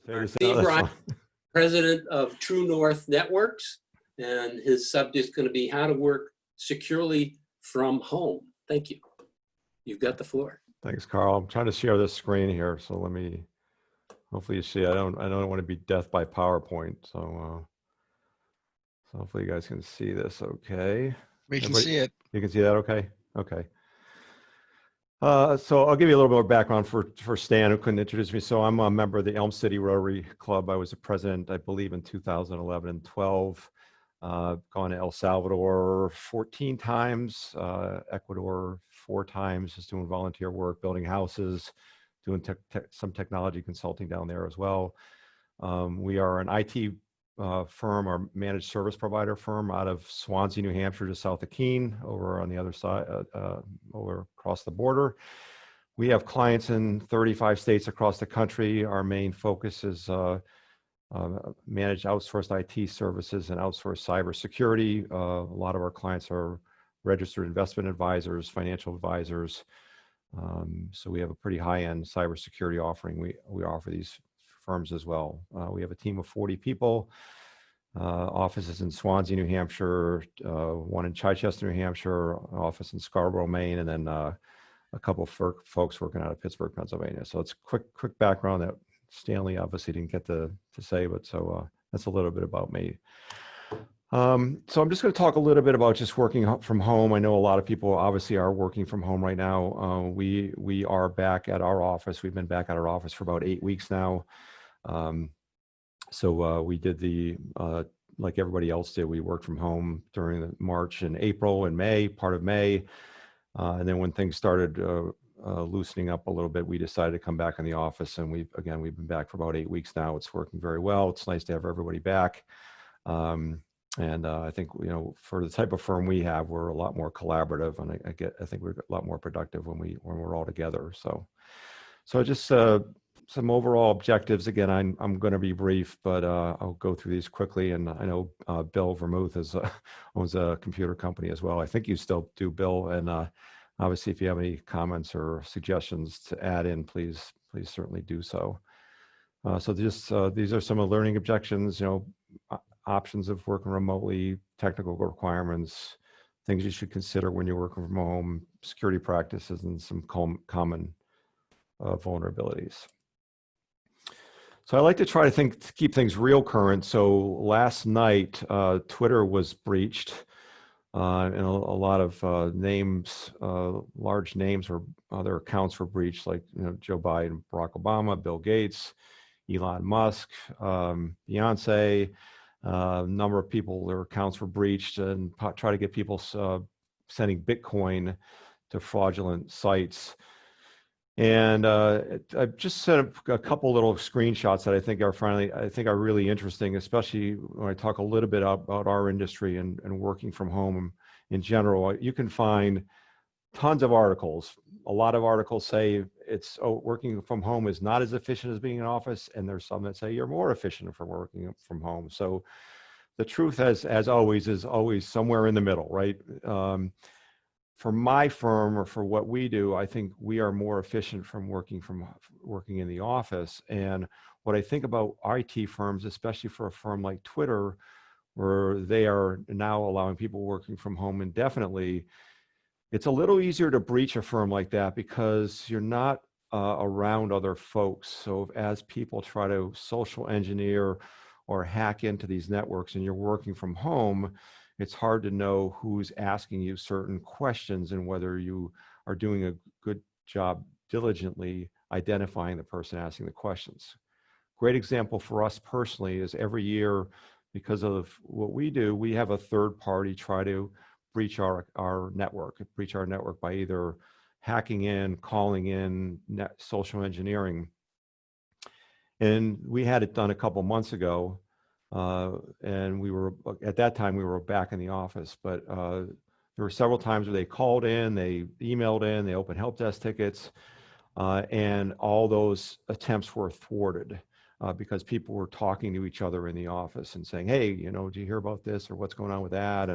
Steve that's Ryder, fine. president of True North Networks, and his subject is going to be how to work securely from home. Thank you. You've got the floor. Thanks, Carl. I'm trying to share this screen here, so let me. Hopefully you see. I don't want to be death by PowerPoint, so hopefully you guys can see this. Okay. We can see it. You can see that. Okay. Okay. So I'll give you a little bit more background for Stan, who couldn't introduce me. So I'm a member of the Elm City Rotary Club. I was the president, I believe, in 2011 and 12. Gone to El Salvador 14 times, Ecuador 4 times, just doing volunteer work, building houses, doing some technology consulting down there as well. We are an IT firm, or managed service provider firm, out of Swansea, New Hampshire, just south of Keene, over on the other side, over across the border. We have clients in 35 states across the country. Our main focus is managed outsourced IT services and outsourced cybersecurity. A lot of our clients are registered investment advisors, financial advisors. So we have a pretty high-end cybersecurity offering. We offer these firms as well. We have a team of 40 people, offices in Swansea, New Hampshire, one in Chichester, New Hampshire, office in Scarborough, Maine, and then a couple of folks working out of Pittsburgh, Pennsylvania. So it's quick background that Stanley obviously didn't get to say, but so that's a little bit about me. So I'm just going to talk a little bit about just working from home. I know a lot of people obviously are working from home right now. We are back at our office. We've been back at our office for about 8 weeks now. So we did like everybody else did, we worked from home during March and April and May, part of May. And then when things started loosening up a little bit, we decided to come back in the office, and we've been back for about 8 weeks now. It's working very well. It's nice to have everybody back. And I think, for the type of firm we have, we're a lot more collaborative, and I think we're a lot more productive when we're all together. So just some overall objectives. Again, I'm going to be brief, but I'll go through these quickly. And I know Bill Vermouth owns a computer company as well. I think you still do, Bill. And obviously, if you have any comments or suggestions to add in, please certainly do so. So these are some of the learning objections. Options of working remotely, technical requirements, things you should consider when you're working from home, security practices, and some common vulnerabilities. So I like to try to keep things real current. So last night, Twitter was breached, and a lot of names, large names, or other accounts were breached, like Joe Biden, Barack Obama, Bill Gates, Elon Musk, Beyonce. A number of people, their accounts were breached, and try to get people sending Bitcoin to fraudulent sites. And I've just sent a couple little screenshots that I think are really interesting, especially when I talk a little bit about our industry and working from home in general. You can find tons of articles. A lot of articles say working from home is not as efficient as being in office, and there's some that say you're more efficient for working from home. So the truth, as always, is always somewhere in the middle, right? For my firm, or for what we do, I think we are more efficient from working in the office. And what I think about IT firms, especially for a firm like Twitter, where they are now allowing people working from home indefinitely, it's a little easier to breach a firm like that because you're not around other folks. So as people try to social engineer or hack into these networks and you're working from home, it's hard to know who's asking you certain questions and whether you are doing a good job diligently identifying the person asking the questions. Great example for us personally is every year, because of what we do, we have a third party try to breach our network by either hacking in, calling in, social engineering. And we had it done a couple months ago. And at that time, we were back in the office, but there were several times where they called in, they emailed in, they opened help desk tickets, and all those attempts were thwarted because people were talking to each other in the office and saying, hey, do you hear about this, or what's going on with that?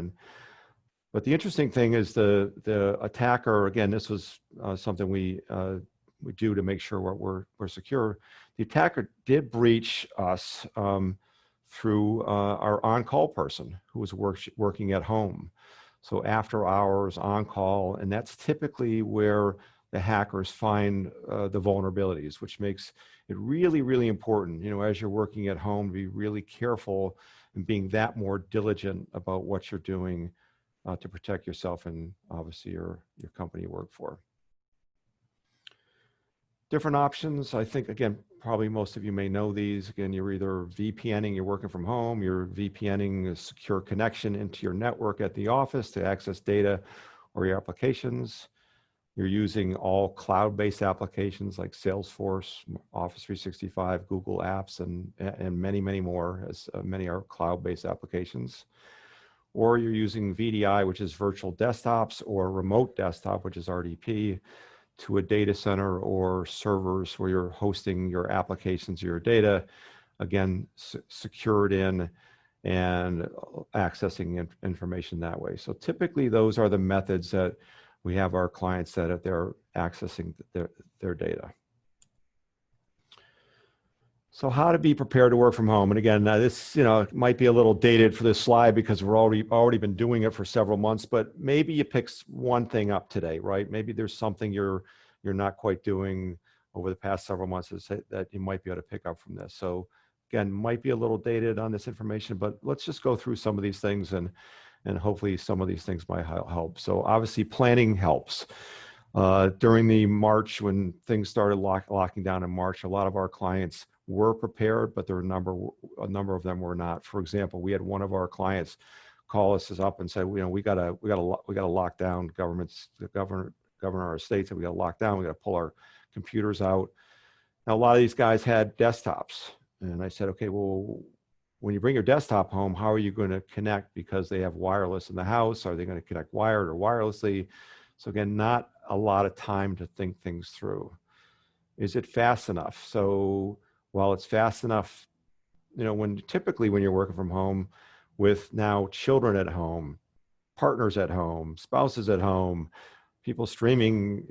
But the interesting thing is the attacker, again, this was something we we do to make sure we're secure. The attacker did breach us through our on-call person who was working at home. So after hours on call, and that's typically where the hackers find the vulnerabilities, which makes it really, really important, as you're working at home, to be really careful and being that more diligent about what you're doing to protect yourself and obviously your company you work for. Different options. I think, again, probably most of you may know these. Again, you're either VPNing, you're working from home, you're VPNing a secure connection into your network at the office to access data or your applications. You're using all cloud-based applications like Salesforce, Office 365, Google Apps, and many, many more, as many are cloud-based applications. Or you're using VDI, which is virtual desktops, or remote desktop, which is RDP, to a data center or servers where you're hosting your applications, your data, again, secured in and accessing information that way. So typically those are the methods that we have our clients set if they're accessing their data. So how to be prepared to work from home. And again, this might be a little dated for this slide because we're already been doing it for several months, but maybe you pick one thing up today, right? Maybe there's something you're not quite doing over the past several months that you might be able to pick up from this. So again, might be a little dated on this information, but let's just go through some of these things and hopefully some of these things might help. So obviously planning helps. During the March, when things started locking down in March, a lot of our clients were prepared, but a number of them were not. For example, we had one of our clients call us up and say, we got to lock down governor our states, and we got to lock down. We got to pull our computers out. Now, a lot of these guys had desktops, and I said, okay, well, when you bring your desktop home, how are you going to connect? Because they have wireless in the house. Are they going to connect wired or wirelessly? So again, not a lot of time to think things through. Is it fast enough? So while it's fast enough, typically when you're working from home with now children at home, partners at home, spouses at home, people streaming,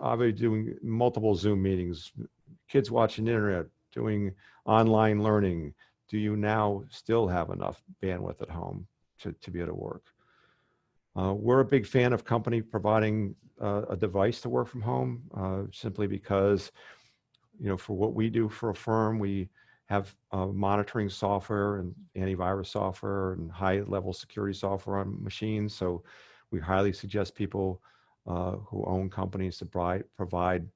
obviously doing multiple Zoom meetings, kids watching the internet, doing online learning, do you now still have enough bandwidth at home to be able to work? We're a big fan of company providing a device to work from home, simply because, for what we do for a firm, we have monitoring software and antivirus software and high-level security software on machines. So we highly suggest people who own companies to provide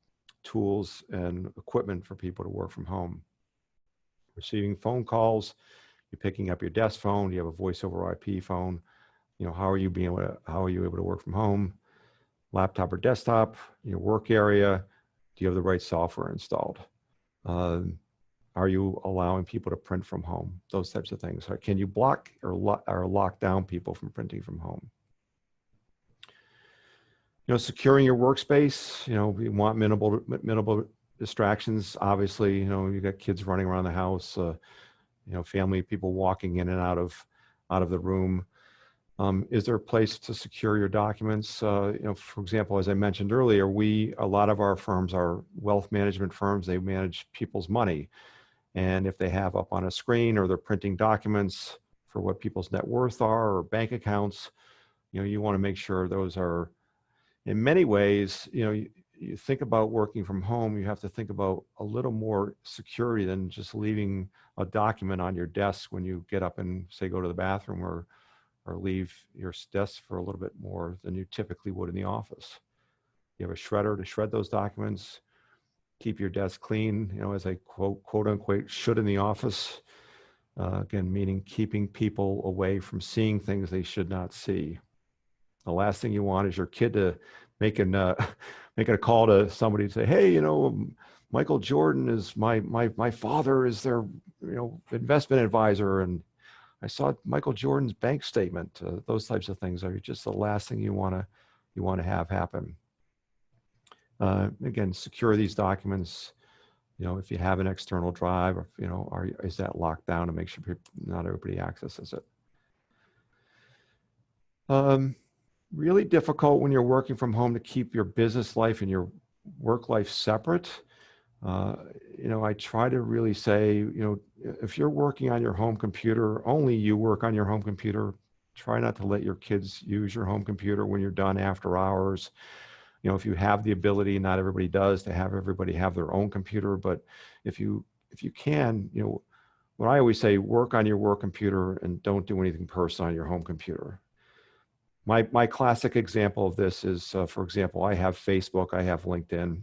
tools and equipment for people to work from home. Receiving phone calls, you're picking up your desk phone, you have a voice over IP phone. How are you able to work from home? Laptop or desktop, your work area, do you have the right software installed? Are you allowing people to print from home? Those types of things. Can you block or lock down people from printing from home? Securing your workspace, we want minimal distractions. Obviously, you got kids running around the house, family, people walking in and out of the room. Is there a place to secure your documents? For example, as I mentioned earlier, a lot of our firms are wealth management firms. They manage people's money. And if they have up on a screen or they're printing documents for what people's net worth are or bank accounts, you want to make sure those are, in many ways, you think about working from home, you have to think about a little more security than just leaving a document on your desk when you get up and say, go to the bathroom or leave your desk for a little bit more than you typically would in the office. You have a shredder to shred those documents, keep your desk clean, as I quote unquote, should in the office. Again, meaning keeping people away from seeing things they should not see. The last thing you want is your kid to making a call to somebody and say, hey, Michael Jordan is my father is their, investment advisor, and I saw Michael Jordan's bank statement. Those types of things are just the last thing you want to have happen. Again, secure these documents. If you have an external drive, or is that locked down to make sure not everybody accesses it. Really difficult when you're working from home to keep your business life and your work life separate. I try to really say, if you're working on your home computer, only you work on your home computer. Try not to let your kids use your home computer when you're done after hours. If you have the ability, not everybody does, to have everybody have their own computer, but if you can, what I always say, work on your work computer and don't do anything personal on your home computer. My classic example of this is, for example, I have Facebook, I have LinkedIn.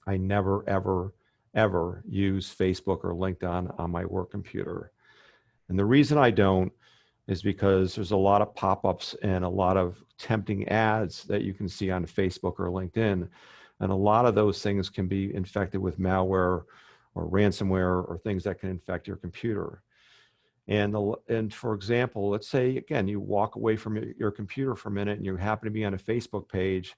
I never, ever, ever use Facebook or LinkedIn on my work computer. And the reason I don't is because there's a lot of pop-ups and a lot of tempting ads that you can see on Facebook or LinkedIn. And a lot of those things can be infected with malware or ransomware or things that can infect your computer. And for example, let's say, again, you walk away from your computer for a minute and you happen to be on a Facebook page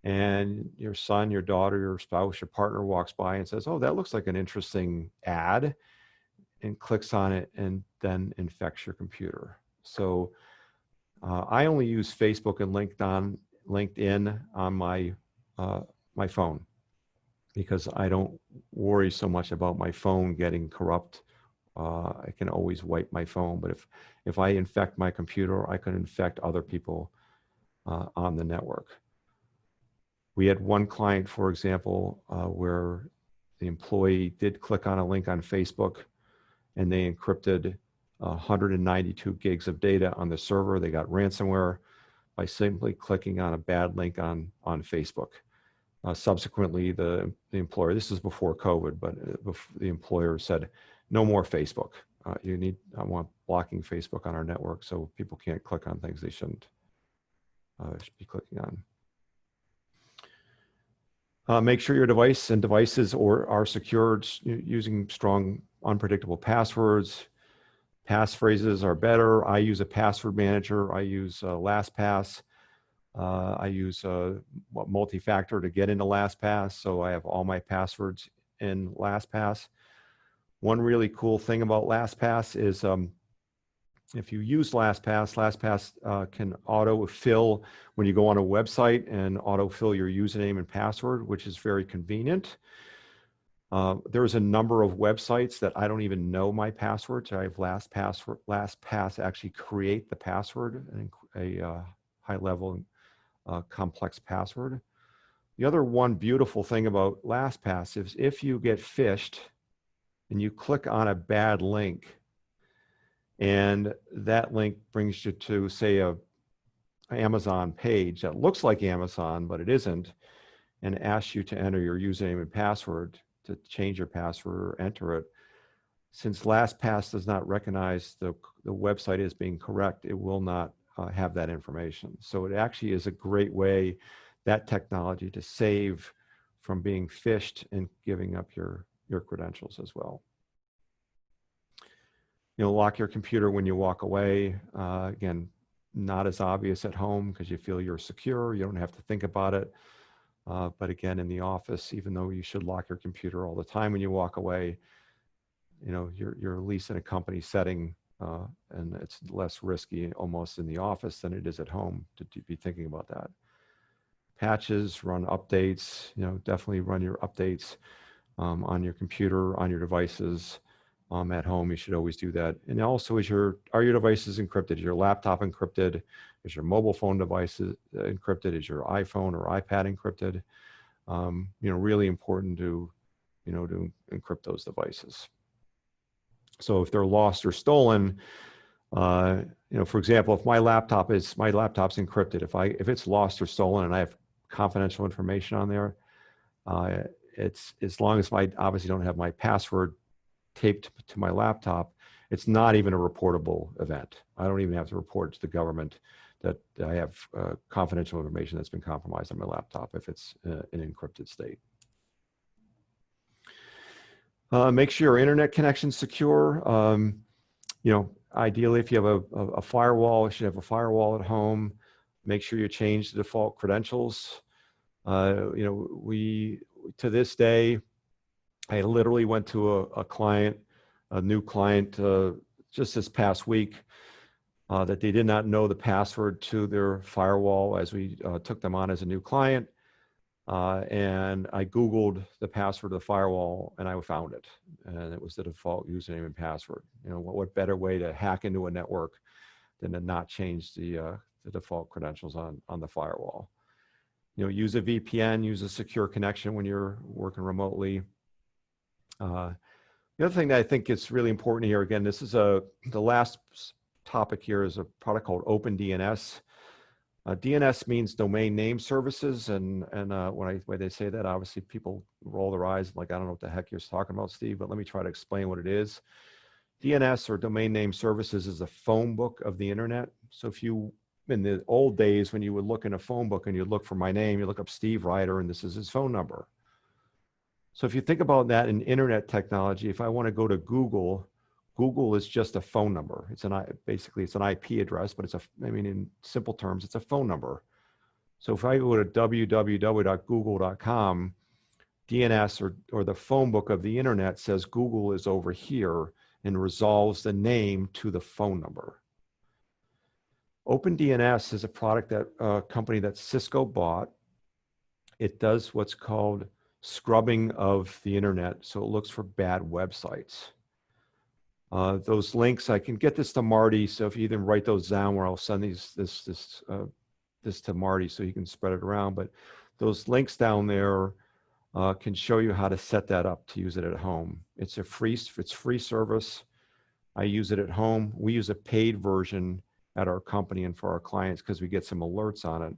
and your son, your daughter, your spouse, your partner walks by and says, oh, that looks like an interesting ad, and clicks on it and then infects your computer. So I only use Facebook and LinkedIn on my phone because I don't worry so much about my phone getting corrupt. I can always wipe my phone, but if I infect my computer, I can infect other people on the network. We had one client, for example, where the employee did click on a link on Facebook and they encrypted 192 gigs of data on the server. They got ransomware by simply clicking on a bad link on Facebook. Subsequently, the employer, this is before COVID, but the employer said, no more Facebook. I want blocking Facebook on our network so people can't click on things they shouldn't should be clicking on. Make sure your device and devices are secured using strong, unpredictable passwords. Passphrases are better. I use a password manager. I use LastPass. I use multi-factor to get into LastPass, so I have all my passwords in LastPass. One really cool thing about LastPass is if you use LastPass, LastPass can auto-fill when you go on a website and auto-fill your username and password, which is very convenient. There's a number of websites that I don't even know my password, so I have LastPass actually create the password, a high-level complex password. The other one beautiful thing about LastPass is if you get phished and you click on a bad link, and that link brings you to, say, an Amazon page that looks like Amazon, but it isn't, and asks you to enter your username and password to change your password or enter it. Since LastPass does not recognize the website as being correct, it will not have that information. So it actually is a great way, that technology, to save from being phished and giving up your credentials as well. Lock your computer when you walk away. Again, not as obvious at home because you feel you're secure. You don't have to think about it. But again, in the office, even though you should lock your computer all the time when you walk away, you're at least in a company setting, and it's less risky almost in the office than it is at home to be thinking about that. Patches, run updates, definitely run your updates on your computer, on your devices. At home, you should always do that. And also, are your devices encrypted? Is your laptop encrypted? Is your mobile phone devices encrypted? Is your iPhone or iPad encrypted? Really important to encrypt those devices. So if they're lost or stolen, for example, if my laptop's encrypted, if it's lost or stolen and I have confidential information on there, it's, as long as I obviously don't have my password taped to my laptop, it's not even a reportable event. I don't even have to report it to the government that I have confidential information that's been compromised on my laptop if it's in an encrypted state. Make sure your internet connection's secure. Ideally, if you have a firewall, you should have a firewall at home. Make sure you change the default credentials. To this day, I literally went to a new client just this past week that they did not know the password to their firewall as we took them on as a new client. and I Googled the password of the firewall and I found it. And it was the default username and password. You know, what better way to hack into a network than to not change the default credentials on the firewall. You know, use a VPN, use a secure connection when you're working remotely. The other thing that I think is really important here, again, this is the last topic here is a product called OpenDNS. DNS means domain name services, and when they say that, obviously people roll their eyes like, I don't know what the heck you're talking about, Steve, but let me try to explain what it is. DNS, or domain name services, is a phone book of the internet. So if you, in the old days when you would look in a phone book and you'd look for my name, you look up Steve Ryder and this is his phone number. So if you think about that in internet technology, if I want to go to Google, Google is just a phone number. Basically it's an IP address, but in simple terms, it's a phone number. So if I go to www.google.com, DNS or the phone book of the internet says Google is over here and resolves the name to the phone number. OpenDNS is a product that company that Cisco bought. It does what's called scrubbing of the internet, so it looks for bad websites. Those links, I can get this to Marty, so if you even write those down, where I'll send this to Marty so he can spread it around. But those links down there can show you how to set that up to use it at home. It's free service. I use it at home. We use a paid version at our company and for our clients because we get some alerts on it.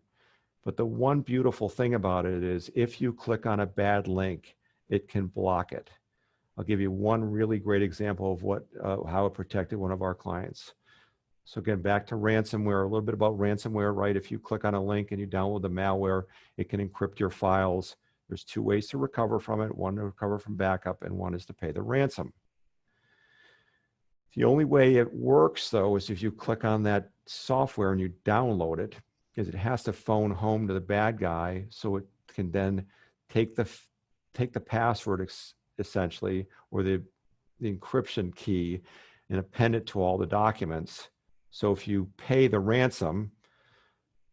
But the one beautiful thing about it is if you click on a bad link, it can block it. I'll give you one really great example of how it protected one of our clients. So again, back to ransomware, a little bit about ransomware, right? If you click on a link and you download the malware, it can encrypt your files. There's two ways to recover from it. One to recover from backup, and one is to pay the ransom. The only way it works, though, is if you click on that software and you download it, because it has to phone home to the bad guy, so it can then take the password essentially, or the encryption key, and append it to all the documents. So if you pay the ransom,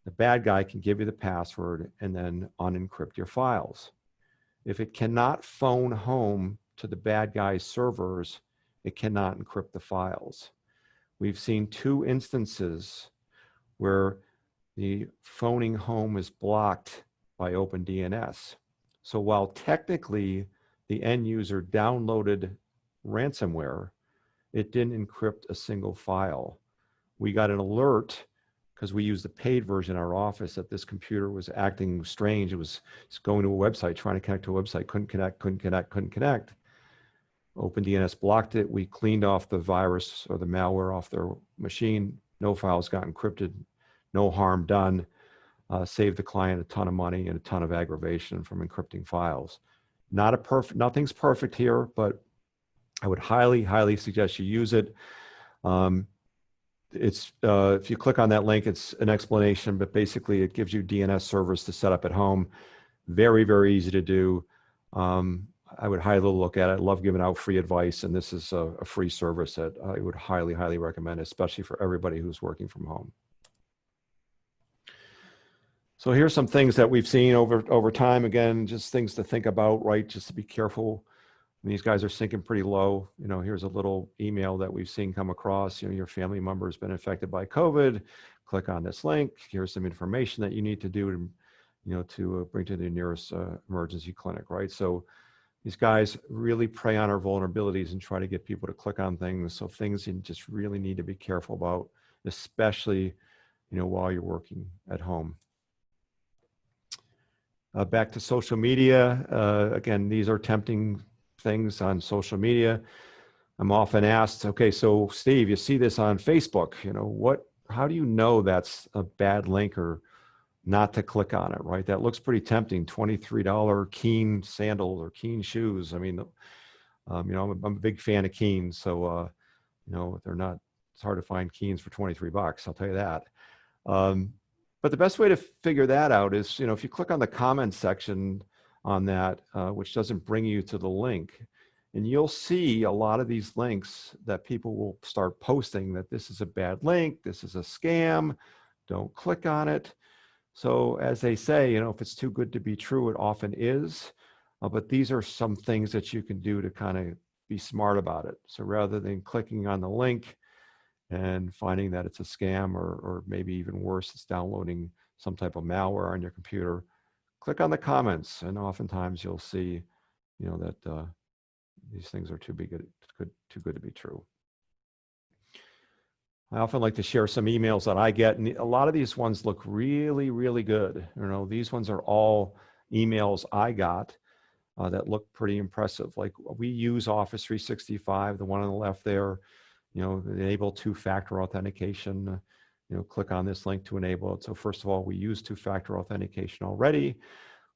the bad guy can give you the password and then unencrypt your files. If it cannot phone home to the bad guy's servers, it cannot encrypt the files. We've seen two instances where the phoning home is blocked by OpenDNS. So while technically the end user downloaded ransomware, it didn't encrypt a single file. We got an alert because we used the paid version in our office that this computer was acting strange. It was going to a website, trying to connect to a website, couldn't connect. OpenDNS blocked it. We cleaned off the virus or the malware off their machine. No files got encrypted, no harm done. Saved the client a ton of money and a ton of aggravation from encrypting files. Nothing's perfect here, but I would highly suggest you use it. If you click on that link, it's an explanation, but basically it gives you DNS servers to set up at home. Very easy to do. I would highly look at it. I love giving out free advice, and this is a free service that I would highly recommend, especially for everybody who's working from home. So here's some things that we've seen over time. Again, just things to think about, right? Just to be careful. These guys are sinking pretty low. You know, here's a little email that we've seen come across. You know, your family member has been infected by COVID. Click on this link. Here's some information that you need to do to bring to the nearest emergency clinic, right? So these guys really prey on our vulnerabilities and try to get people to click on things. So things you just really need to be careful about, especially, while you're working at home. Back to social media. Again, these are tempting things on social media. I'm often asked, okay, so Steve, you see this on Facebook, how do you know that's a bad link or not to click on it, right? That looks pretty tempting. $23 Keen sandals or Keen shoes. I mean, I'm a big fan of Keens, so they're not. It's hard to find Keens for $23. I'll tell you that. But the best way to figure that out is, if you click on the comments section on that, which doesn't bring you to the link, and you'll see a lot of these links that people will start posting that this is a bad link, this is a scam, don't click on it. So as they say, if it's too good to be true, it often is. But these are some things that you can do to kind of be smart about it. So rather than clicking on the link and finding that it's a scam, or maybe even worse, it's downloading some type of malware on your computer, click on the comments, and oftentimes you'll see, that these things are too good to be true. I often like to share some emails that I get, and a lot of these ones look really, really good. These ones are all emails I got that look pretty impressive. Like, we use Office 365, the one on the left there, enable two-factor authentication. Click on this link to enable it. So first of all, we use two-factor authentication already.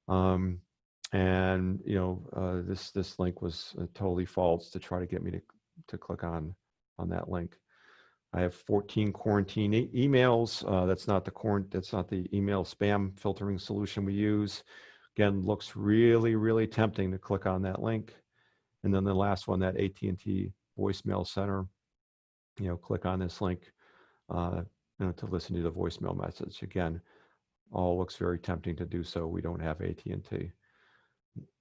And this link was totally false to try to get me to click on that link. I have 14 quarantine emails. That's not the email spam filtering solution we use. Again, looks really, really tempting to click on that link. And then the last one, that AT&T voicemail center, click on this link to listen to the voicemail message. Again, all looks very tempting to do so. We don't have AT&T.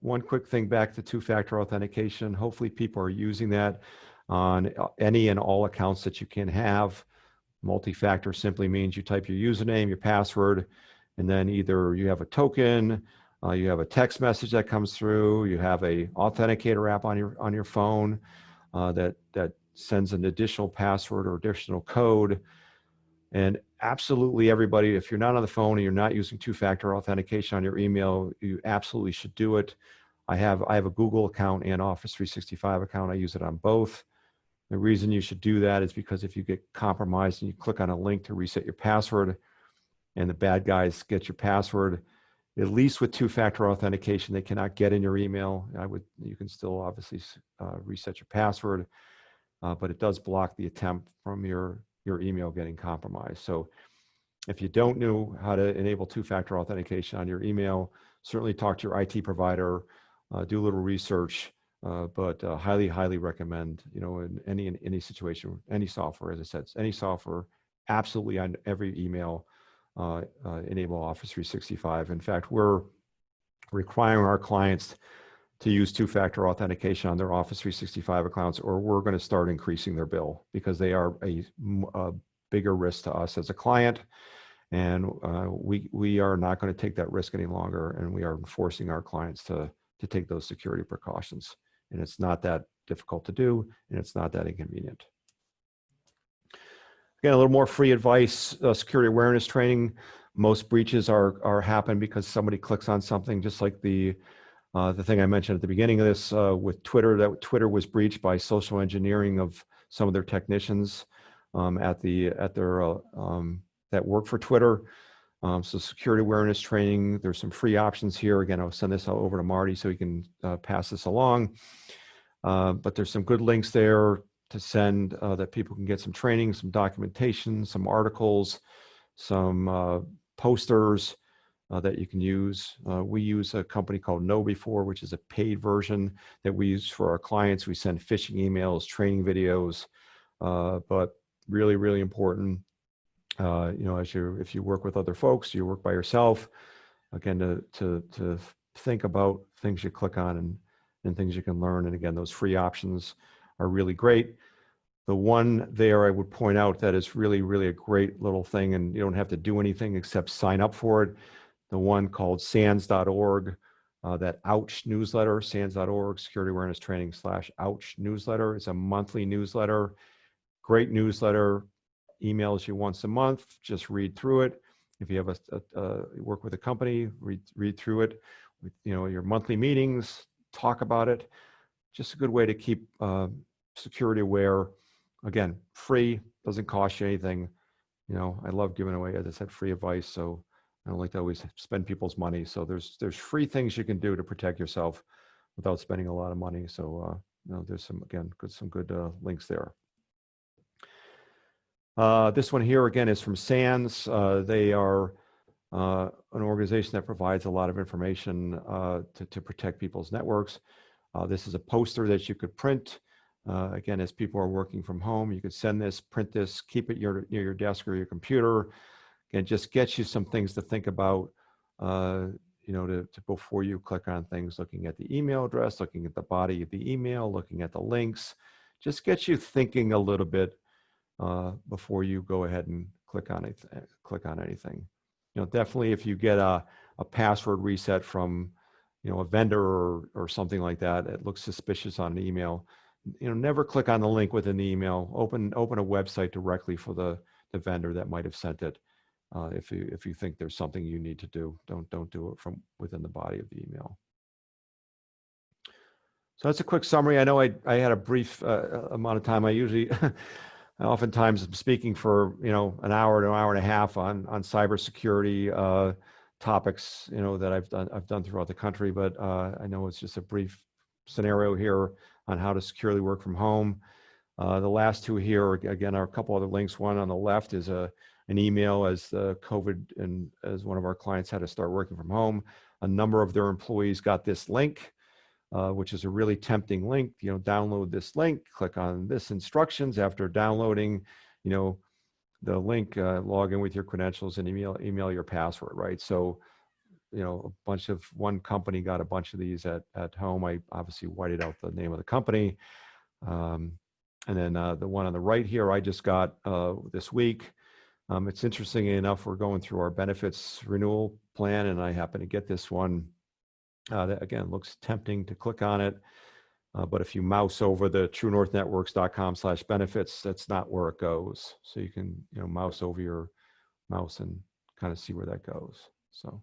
One quick thing back to two-factor authentication. Hopefully people are using that on any and all accounts that you can have. Multi-factor simply means you type your username, your password, and then either you have a token, you have a text message that comes through, you have a authenticator app on your phone that sends an additional password or additional code. And absolutely everybody, if you're not on the phone and you're not using two-factor authentication on your email, you absolutely should do it. I have a Google account and Office 365 account. I use it on both. The reason you should do that is because if you get compromised and you click on a link to reset your password and the bad guys get your password, at least with two-factor authentication, they cannot get in your email. You can still obviously reset your password, but it does block the attempt from your email getting compromised. So if you don't know how to enable two-factor authentication on your email, certainly talk to your IT provider, do a little research, but highly, highly recommend, in any situation, any software, as I said, any software, absolutely on every email, enable Office 365. In fact, we're requiring our clients to use two-factor authentication on their Office 365 accounts, or we're going to start increasing their bill, because they are a bigger risk to us as a client. And we are not going to take that risk any longer, and we are forcing our clients to take those security precautions. And it's not that difficult to do, and it's not that inconvenient. Again, a little more free advice, security awareness training. Most breaches happen because somebody clicks on something, just like the thing I mentioned at the beginning of this with Twitter, that Twitter was breached by social engineering of some of their technicians that work for Twitter. So security awareness training, there's some free options here. Again, I'll send this over to Marty so he can pass this along. But there's some good links there to send that people can get some training, some documentation, some articles, some posters that you can use. We use a company called KnowBe4, which is a paid version that we use for our clients. We send phishing emails, training videos, but really, really important. If you work with other folks, you work by yourself, again, to think about things you click on and things you can learn. And again, those free options are really great. The one there I would point out that is really, really a great little thing, and you don't have to do anything except sign up for it. The one called SANS.org, that Ouch newsletter, SANS.org, Security Awareness Training /Ouch newsletter. It's a monthly newsletter, great newsletter, emails you once a month, just read through it. If you have work with a company, read through it. With, your monthly meetings, talk about it. Just a good way to keep security aware. Again, free, doesn't cost you anything. I love giving away, as I said, free advice. So I don't like to always spend people's money. So there's free things you can do to protect yourself without spending a lot of money. So there's some good links there. This one here again is from SANS. They are an organization that provides a lot of information to protect people's networks. This is a poster that you could print. Again, as people are working from home, you could send this, print this, keep it near your desk or your computer. Again, just gets you some things to think about, you know, to before you click on things, looking at the email address, looking at the body of the email, looking at the links, just gets you thinking a little bit before you go ahead and click on it, anything. You know, definitely if you get a password reset from, you know, a vendor or something like that, it looks suspicious on an email. You know, never click on the link within the email. Open a website directly for the vendor that might have sent it. If you think there's something you need to do, don't do it from within the body of the email. So that's a quick summary. I know I had a brief amount of time. I usually, oftentimes I'm speaking for, you know, an hour to an hour and a half on cybersecurity topics, you know, that I've done throughout the country. But I know it's just a brief scenario here on how to securely work from home. The last two here, again, are a couple other links. One on the left is an email as the COVID and as one of our clients had to start working from home. A number of their employees got this link, which is a really tempting link. You know, download this link, click on this instructions. After downloading, you know, the link, log in with your credentials and email your password, right? So, you know, one company got a bunch of these at home. I obviously whited out the name of the company. And then the one on the right here, I just got this week. It's interesting enough, we're going through our benefits renewal plan, and I happen to get this one. That again looks tempting to click on it, but if you mouse over the truenorthnetworks.com/benefits, that's not where it goes. So you can, you know, mouse over your mouse and kind of see where that goes. So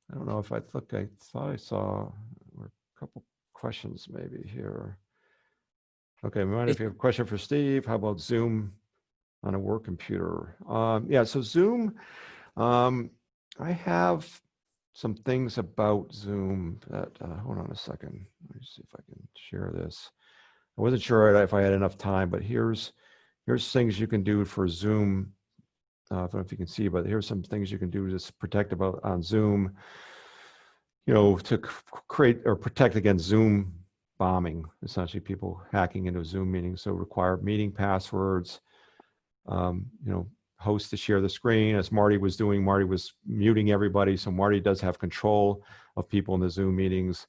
I don't know if I thought I saw a couple questions maybe here. Okay, mind if you have a question for Steve? How about Zoom on a work computer? Yeah, so Zoom, I have some things about Zoom that, hold on a second. Let me see if I can share this. I wasn't sure if I had enough time, but here's things you can do for Zoom. I don't know if you can see, but here's some things you can do to protect on Zoom, you know, to create or protect against Zoom bombing, essentially people hacking into Zoom meetings. So require meeting passwords, you know, host to share the screen. As Marty was doing, Marty was muting everybody. So Marty does have control of people in the Zoom meetings.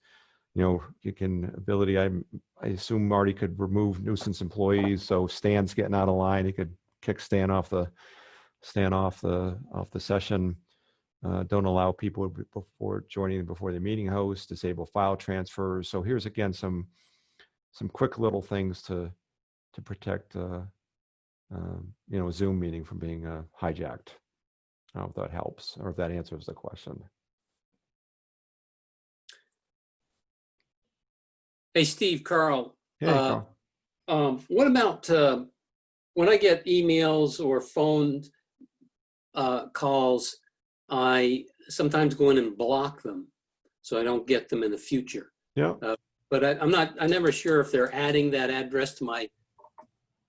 You know, I assume Marty could remove nuisance employees. So Stan's getting out of line. He could kick Stan off the session. Don't allow people before the meeting host, disable file transfers. So here's again some quick little things to protect you know, a Zoom meeting from being hijacked. I don't know if that helps or if that answers the question. Hey, Steve, Carl. Hey, Carl. What about when I get emails or phone calls, I sometimes go in and block them so I don't get them in the future. Yeah. But I'm never sure if they're adding that address to my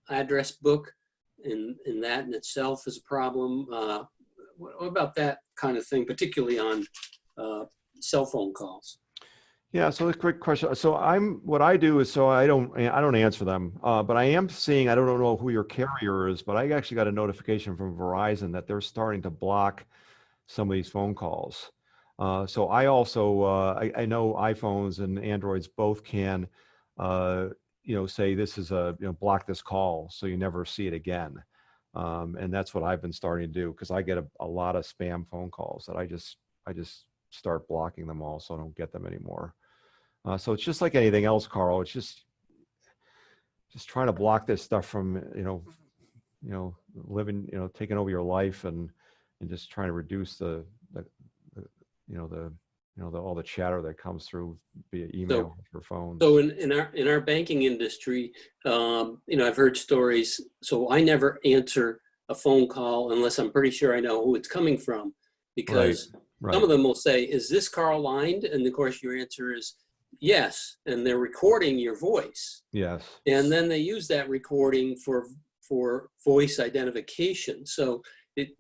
address book, and that in itself is a problem. What about that kind of thing, particularly on cell phone calls? Yeah, so a quick question. So what I do is, so I don't answer them, but I am seeing, I don't know who your carrier is, but I actually got a notification from Verizon that they're starting to block some of these phone calls. So I also, I know iPhones and Androids both can, you know, say this is you know, block this call so you never see it again. And that's what I've been starting to do, because I get a lot of spam phone calls that I just start blocking them all so I don't get them anymore. So it's just like anything else, Carl. It's just trying to block this stuff from, you know, living, you know, taking over your life and just trying to reduce the all the chatter that comes through via email or phones. So in our banking industry, you know, I've heard stories. So I never answer a phone call unless I'm pretty sure I know who it's coming from, because Right. some of them will say, "Is this Carl lined?" And of course, your answer is yes, and they're recording your voice. Yes. And then they use that recording for voice identification. So they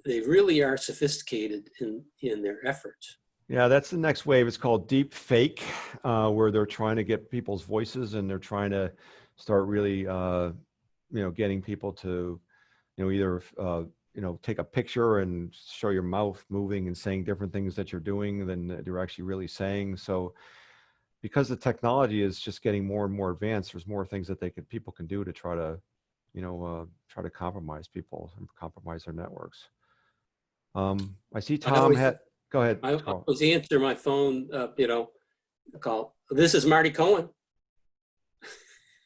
really are sophisticated in their efforts. Yeah, that's the next wave. It's called deep fake, where they're trying to get people's voices and they're trying to start really, you know, getting people to either, take a picture and show your mouth moving and saying different things that you're doing than you're actually really saying. So because the technology is just getting more and more advanced, there's more things that people can do to try to, compromise people and compromise their networks. I see Tom go ahead. I Carl. always answer my phone, call. This is Marty Cohen.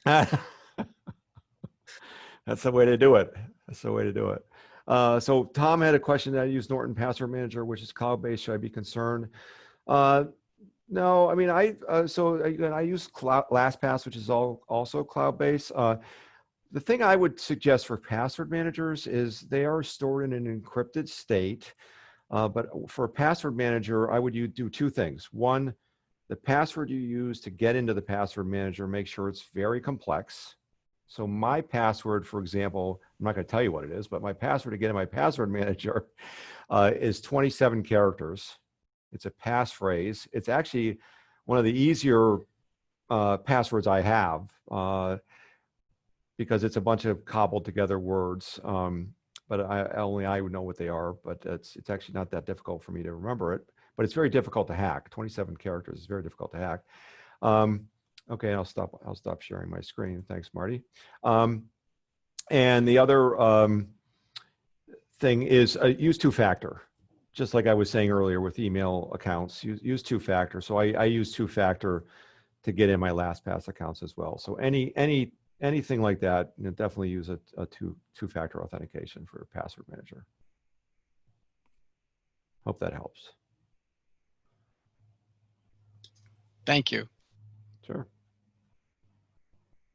That's the way to do it. That's the way to do it. So Tom had a question that I use Norton Password Manager, which is cloud-based. Should I be concerned? No, I mean, I use LastPass, which is also cloud-based. The thing I would suggest for password managers is they are stored in an encrypted state. But for a password manager, I would do two things. One, the password you use to get into the password manager, make sure it's very complex. So my password, for example, I'm not going to tell you what it is, but my password to get in my password manager is 27 characters. It's a passphrase. It's actually one of the easier passwords I have because it's a bunch of cobbled together words. But only I would know what they are, but it's actually not that difficult for me to remember it, but it's very difficult to hack. 27 characters is very difficult to hack. Okay, I'll stop sharing my screen. Thanks, Marty. And the other thing is use two-factor. Just like I was saying earlier with email accounts, use two-factor. So I use two-factor to get in my LastPass accounts as well. So anything like that, definitely use a two-factor authentication for a password manager. Hope that helps. Thank you. Sure.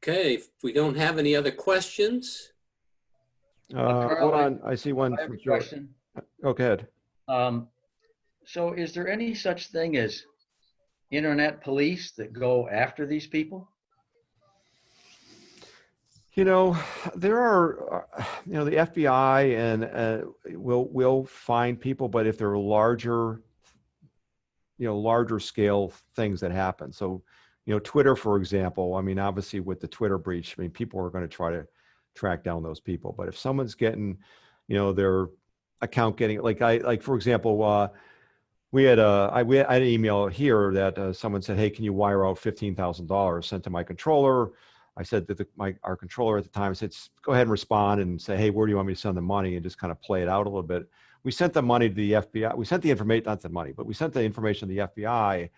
Okay, if we don't have any other questions. Carl, hold on, I see one. I have a question. Oh, go ahead. So is there any such thing as internet police that go after these people? There are, the FBI and will find people, but if they're larger scale things that happen. So, Twitter, for example, I mean, obviously with the Twitter breach, I mean, people are going to try to track down those people. But if someone's getting, their account getting, for example, we had an email here that someone said, hey, can you wire out $15,000 sent to my controller? I said that our controller at the time said, go ahead and respond and say, hey, where do you want me to send the money? And just kind of play it out a little bit. We sent the money to the FBI. We sent the information, not the money, but we sent the information to the FBI,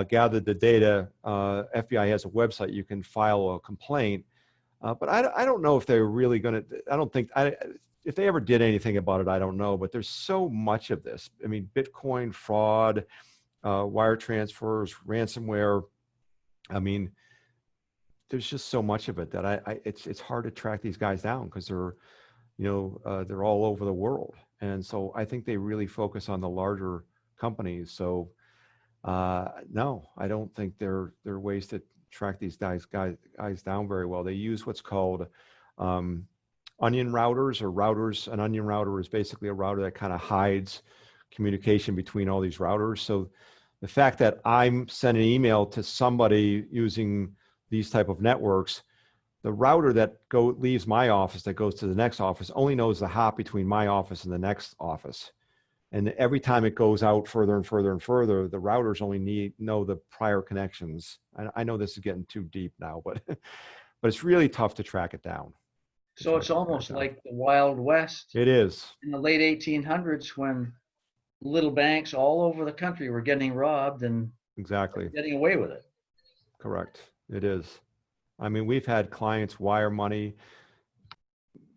gathered the data. FBI has a website. You can file a complaint. But I don't know if they're really going to, if they ever did anything about it, I don't know. But there's so much of this. I mean, Bitcoin fraud, wire transfers, ransomware. I mean, there's just so much of it that it's hard to track these guys down because they're, they're all over the world. And so I think they really focus on the larger companies. So no, I don't think there are ways to track these guys down very well. They use what's called onion routers or routers. An onion router is basically a router that kind of hides communication between all these routers. So the fact that I'm sending an email to somebody using these type of networks, the router that leaves my office that goes to the next office only knows the hop between my office and the next office. And every time it goes out further and further and further, the routers only know the prior connections. I know this is getting too deep now, but it's really tough to track it down. So it's almost like the Wild West. It is. In the late 1800s when little banks all over the country were getting robbed and exactly getting away with it. Correct. It is. I mean, we've had clients wire money.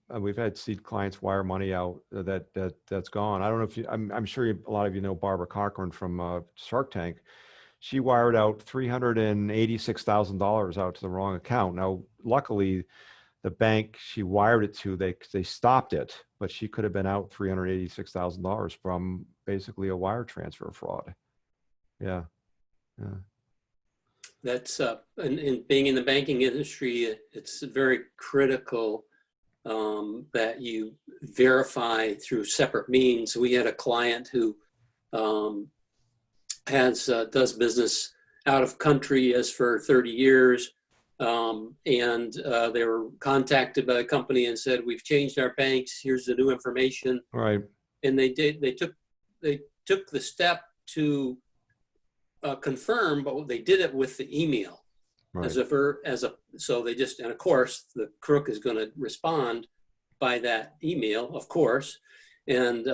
We've had clients wire money out that's gone. I don't know if I'm sure a lot of you know Barbara Cochran from Shark Tank. She wired out $386,000 out to the wrong account. Now, luckily, the bank she wired it to, they stopped it, but she could have been out $386,000 from basically a wire transfer fraud. Yeah. That's and being in the banking industry, it's very critical that you verify through separate means. We had a client who does business out of country as for 30 years, They were contacted by the company and said, we've changed our banks, here's the new information. Right. And they took the step to confirm, but they did it with the email. Right. So they just, and of course, the crook is going to respond by that email, of course. And,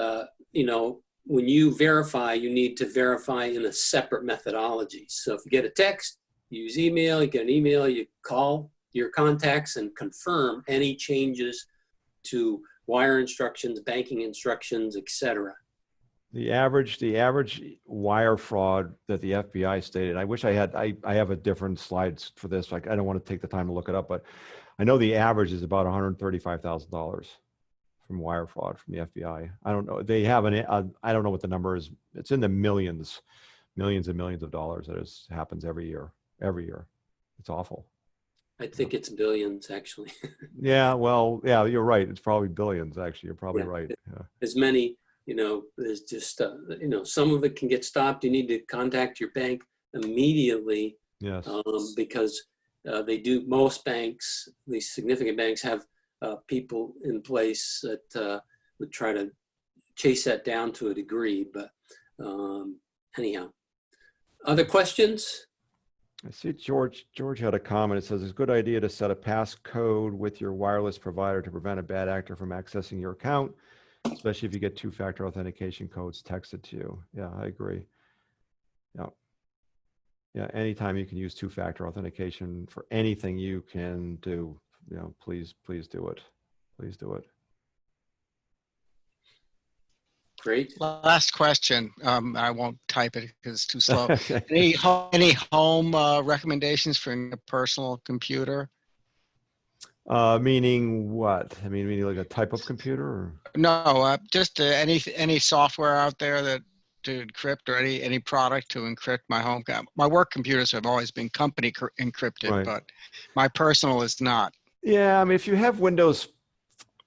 when you verify, you need to verify in a separate methodology. So if you get a text, you use email, you get an email, you call your contacts and confirm any changes to wire instructions, banking instructions, etc. The average wire fraud that the FBI stated, I wish I have a different slides for this. Like, I don't want to take the time to look it up, but I know the average is about $135,000 from wire fraud from the FBI. I don't know. They have I don't know what the number is. It's in the millions and millions of dollars that happens every year. It's awful. I think it's billions, actually. Yeah, well, yeah, you're right. It's probably billions, actually. You're probably right. Yeah. As many, there's just, some of it can get stopped. You need to contact your bank immediately. Yes. Because most banks, these significant banks, have people in place that would try to chase that down to a degree. But anyhow, other questions? I see George had a comment. It says it's a good idea to set a passcode with your wireless provider to prevent a bad actor from accessing your account, especially if you get two-factor authentication codes texted to you. Yeah, I agree. Yeah, anytime you can use two-factor authentication for anything you can do, please do it. Please do it. Great. Last question. I won't type it because it's too slow. Any home recommendations for a personal computer? Meaning what? I mean, meaning like a type of computer? Or? No, just any software out there to encrypt, or any product to encrypt my home. My work computers have always been company encrypted, Right. But my personal is not. Yeah, I mean, if you have Windows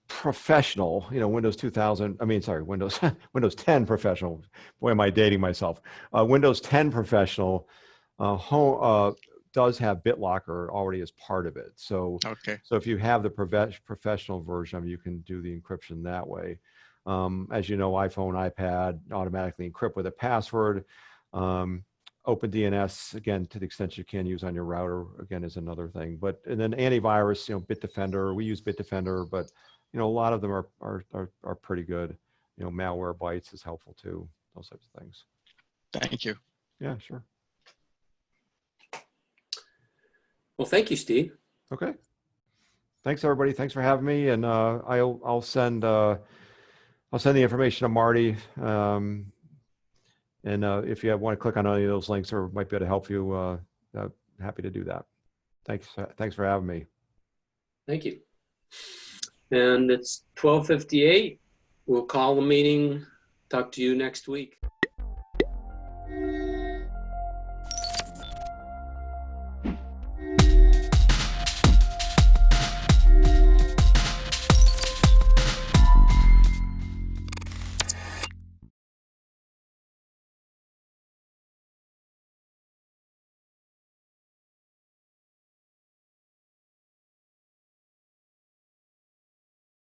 Professional, Windows 2000, Windows 10 Professional. Boy, am I dating myself. Windows 10 Professional does have BitLocker already as part of it. So, okay. So if you have the professional version, you can do the encryption that way. As you know, iPhone, iPad automatically encrypt with a password. OpenDNS, again, to the extent you can use on your router, again, is another thing. And then antivirus, Bitdefender. We use Bitdefender, but a lot of them are pretty good. Malwarebytes is helpful too. Those types of things. Thank you. Yeah, sure. Well, thank you, Steve. Okay. Thanks, everybody. Thanks for having me. And I'll send the information to Marty. And if you want to click on any of those links or might be able to help you, happy to do that. Thanks for having me. Thank you. And it's 12:58. We'll call the meeting. Talk to you next week.